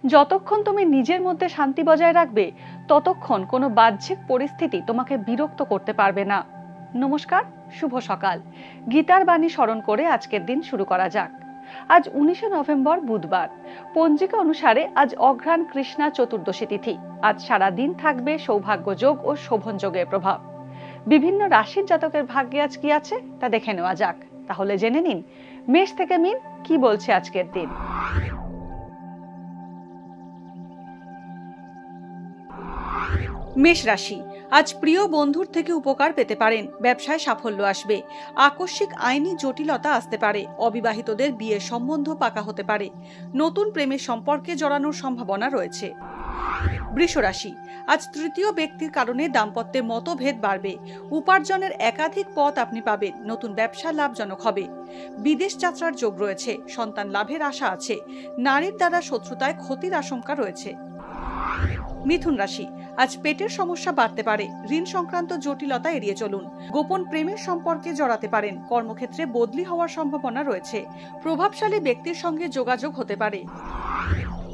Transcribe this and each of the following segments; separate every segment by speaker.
Speaker 1: যতক্ষণ তুমি নিজের মধ্যে শান্তি বজায় রাখবে ততক্ষণ কোনো বাহ্যিক পরিস্থিতি তোমাকে বিরক্ত করতে পারবে না। নমস্কার, শুভ সকাল। গীতার বাণী স্মরণ করে আজকের দিন শুরু করা যাক। আজ 19 নভেম্বর বুধবার। পঞ্জিকা অনুসারে আজ অঘ্রাণ কৃষ্ণা চতুর্দশী তিথি। আজ সারা দিন থাকবে সৌভাগ্য যোগ ও শোভন যোগের প্রভাব। বিভিন্ন রাশির জাতকের ভাগ্যে আজ কি আছে তা দেখে নেওয়া যাক। তাহলে জেনে নিন মেষ থেকে মিন কি বলছে আজকের দিন।
Speaker 2: মেষ রাশি, আজ প্রিয় বন্ধুর থেকে উপকার পেতে পারেন। ব্যবসায় সাফল্য আসবে। আকস্মিক আইনি জটিলতা আসতে পারে। অবিবাহিতদের বিয়ের সম্বন্ধ পাকা হতে পারে। নতুন প্রেমের সম্পর্কে জড়ানোর সম্ভাবনা রয়েছে। বৃষ রাশি, আজ তৃতীয় ব্যক্তির কারণে দাম্পত্যে মতভেদ বাড়বে। উপার্জনের একাধিক পথ আপনি পাবেন। নতুন ব্যবসা লাভজনক হবে। বিদেশ যাত্রার যোগ রয়েছে। সন্তান লাভের আশা আছে। নারীর দ্বারা শত্রুতায় ক্ষতির আশঙ্কা রয়েছে। মিথুন রাশি, আজ পেটের সমস্যা বাড়তে পারে। ঋণ সংক্রান্ত জটিলতা এড়িয়ে চলুন। গোপন প্রেমের সম্পর্কে জড়াতে পারেন। কর্মক্ষেত্রে বদলি হওয়ার সম্ভাবনা রয়েছে। প্রভাবশালী ব্যক্তির সঙ্গে যোগাযোগ হতে পারে।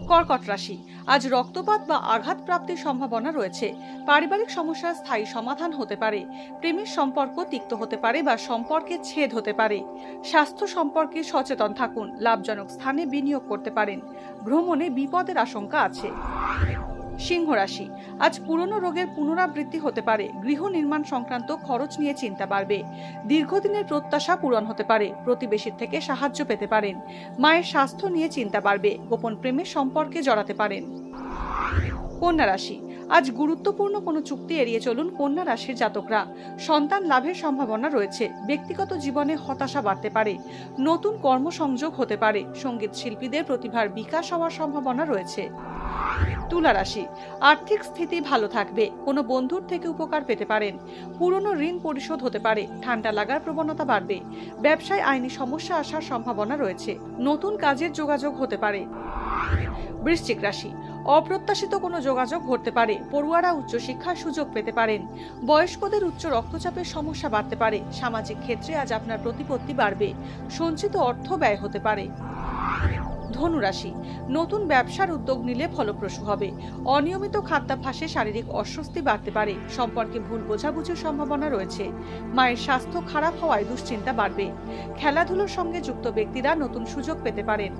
Speaker 2: কর্কট রাশি, আজ রক্তপাত বা আঘাত প্রাপ্তির সম্ভাবনা রয়েছে। পারিবারিক সমস্যার স্থায়ী সমাধান হতে পারে। প্রেমের সম্পর্ক তিক্ত হতে পারে বা সম্পর্কে ছেদ হতে পারে। স্বাস্থ্য সম্পর্কে সচেতন থাকুন। লাভজনক স্থানে বিনিয়োগ করতে পারেন। ভ্রমণে বিপদের আশঙ্কা আছে। সিংহ রাশি, আজ পুরনো রোগের পুনরাবৃত্তি হতে পারে। গৃহ নির্মাণ সংক্রান্ত খরচ নিয়ে চিন্তা বাড়বে। দীর্ঘদিনের প্রত্যাশা পূরণ হতে পারে। প্রতিবেশীর থেকে সাহায্য পেতে পারেন। মায়ের স্বাস্থ্য নিয়ে চিন্তা বাড়বে। গোপন প্রেমের সম্পর্কে জড়াতে পারেন। কন্যা রাশি, আজ গুরুত্বপূর্ণ কোনো চুক্তি এড়িয়ে চলুন। কন্যা রাশির জাতকরা, সন্তান লাভের সম্ভাবনা রয়েছে। ব্যক্তিগত জীবনে হতাশা বাড়তে পারে। নতুন কর্মসংযোগ হতে পারে। সঙ্গীত শিল্পীদের প্রতিভার বিকাশ হওয়ার সম্ভাবনা রয়েছে। তুলা রাশি, আর্থিক স্থিতি ভালো থাকবে। কোনো বন্ধুর থেকে উপকার পেতে পারেন। পুরনো ঋণ পরিশোধ হতে পারে। ঠান্ডা লাগার প্রবণতা বাড়বে। ব্যবসায় আইনি সমস্যা আসার সম্ভাবনা রয়েছে। নতুন কাজের যোগাযোগ হতে পারে। বৃশ্চিক রাশি, অপ্রত্যাশিত কোনো যোগাযোগ ঘটতে পারে। পড়ুয়ারা উচ্চশিক্ষার সুযোগ পেতে পারেন। বয়স্কদের উচ্চ রক্তচাপের সমস্যা বাড়তে পারে। সামাজিক ক্ষেত্রে আজ আপনার প্রতিপত্তি বাড়বে। সঞ্চিত অর্থ ব্যয় হতে পারে। ধনু রাশি, নতুন ব্যবসার উদ্যোগ নিলে ফলপ্রসূ হবে। অনিয়মিত খাদ্যাভ্যাসে শারীরিক অস্বস্তি বাড়তে পারে। সম্পর্কে ভুল বোঝাবুঝির সম্ভাবনা রয়েছে। মায়ের স্বাস্থ্য খারাপ হওয়ায় দুশ্চিন্তা বাড়বে। খেলাধুলোর সঙ্গে যুক্ত ব্যক্তিরা নতুন সুযোগ পেতে পারেন।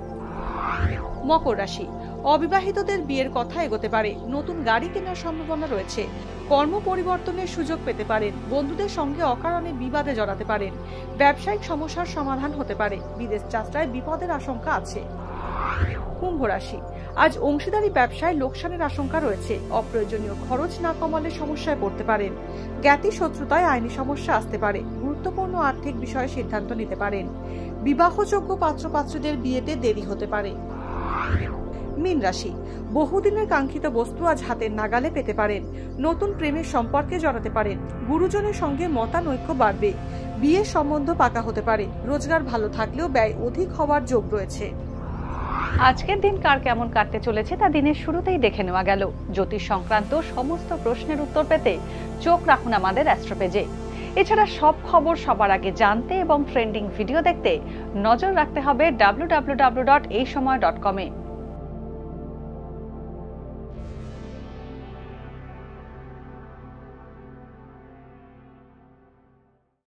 Speaker 2: মকর রাশি, অবিবাহিতদের বিয়ের কথা এগোতে পারে। নতুন গাড়ি কেনার সম্ভাবনা রয়েছে। কর্ম পরিবর্তনের সুযোগ পেতে পারেন। বন্ধুদের সঙ্গে অকারণে বিবাদে জড়াতে পারেন। ব্যবসায়িক সমস্যার সমাধান হতে পারে। বিদেশ যাত্রায় বিপদের আশঙ্কা আছে। কুম্ভ রাশি, আজ অংশীদারি ব্যবসায় লোকসানের আশঙ্কা রয়েছে। অপ্রয়োজনীয় খরচ না কমালে সমস্যায় পড়তে পারেন। জ্ঞাতি শত্রুতায় আইনি সমস্যা আসতে পারে। গুরুত্বপূর্ণ আর্থিক বিষয়ে সিদ্ধান্ত নিতে পারেন। বিবাহযোগ্য পাত্রপাত্রীদের বিয়েতে দেরি হতে পারে। মীন রাশি, বহুদিনের কাঙ্ক্ষিত বস্তু আজ হাতের নাগালে পেতে পারেন। নতুন প্রেমের সম্পর্কে জড়াতে পারেন। গুরুজনের সঙ্গে মতানৈক্য বাড়বে। বিয়ের সম্বন্ধ পাকা হতে পারে। রোজগার ভালো থাকলেও ব্যয় অধিক হওয়ার যোগ রয়েছে।
Speaker 1: আজকের দিন কার কেমন কাটতে চলেছে তা দিনের শুরুতেই দেখে নেওয়া গেল। জ্যোতিষ সংক্রান্ত সমস্ত প্রশ্নের উত্তর পেতে চোখ রাখুন আমাদের অ্যাস্ট্রো পেজে। এছাড়া সব খবর সবার আগে জানতে এবং ট্রেন্ডিং ভিডিও দেখতে নজর রাখতে হবে www.eisomay.com-এ।